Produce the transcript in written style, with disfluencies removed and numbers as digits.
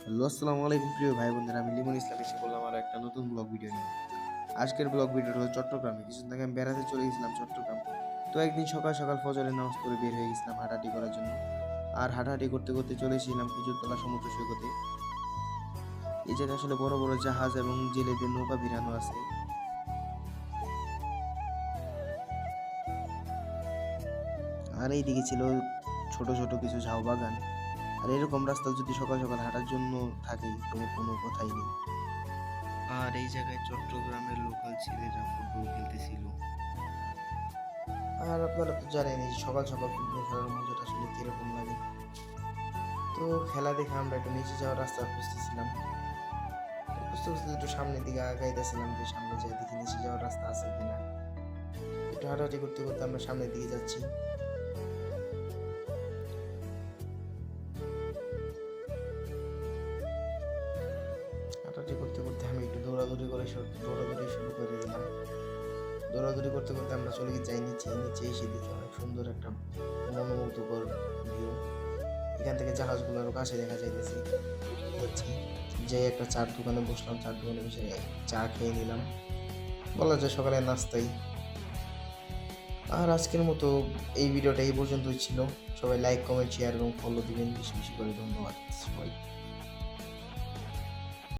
Hello, আসসালামু আলাইকুম প্রিয় ভাই বোনেরা, আমি লিমন ইসলাম এসে বললাম আর একটা নতুন ব্লগ ভিডিও নিয়ে। আজকের ব্লগ ভিডিওটা হলো চট্টগ্রামে। কিছুদিন আগে আমি বেড়াতে চলে গেছিলাম চট্টগ্রাম। তো একদিন সকাল সকাল ফজরের নামাজ পড়ে বের হয়ে গেছিলাম হাঁটাহাঁটি করার জন্য। আর হাঁটাহাঁটি করতে করতে চলে এসেছিলাম খেজুরতলা সমুদ্র সৈকতে। এই জায়গায় আসলে বড় বড় জাহাজ এবং জেলেদের নৌকা ভিড়ানো আছে। আর এইদিকে ছিল ছোট ছোট কিছু ঝাউ বাগান। আর এরকম রাস্তা যদি সকাল সকাল হাঁটার জন্য থাকে তো কোনো কথাই নেই। আর এই জায়গায় চট্টগ্রামের লোকাল ছেলেরা ফুটবল খেলতেছিল। আর আপনারা তো জানেনই সকাল সকাল ফুটবল খেলার মজাটা আসলে কিরকম লাগে। তো খেলা দেখে আমরা একটু নিচে যাওয়ার রাস্তা খুঁজতেছিলাম। তো খুঁজতে খুঁজতে একটু সামনের দিকে আগাইতেছিলাম যে সামনে যাই দেখি নিচে যাওয়ার রাস্তা আছে কিনা। একটু হাঁটাহাঁটি করতে করতে আমরা সামনের দিকে যাচ্ছি। হাঁটাহাঁটি করতে করতে আমি একটু দৌড়াদৌড়ি শুরু করে দিলাম। দৌড়াদৌড়ি করতে করতে আমরা চলে যাই নিচে। নিচে এসে দেখি অনেক সুন্দর একটা মনোমুগ্ধকর ভিউ। এখান থেকে জাহাজগুলো আরো কাছে দেখা যাইতেছে। যাচ্ছি, যে একটা চার দোকানে বসলাম, চার দোকানে বসে চা খেয়ে নিলাম, বলা যায় সকালের নাস্তাই। আর আজকের মতো এই ভিডিওটা এই পর্যন্তই ছিল। সবাই লাইক কমেন্ট শেয়ার এবং ফলো দিবেন বেশি বেশি করে। ধন্যবাদ সবাই।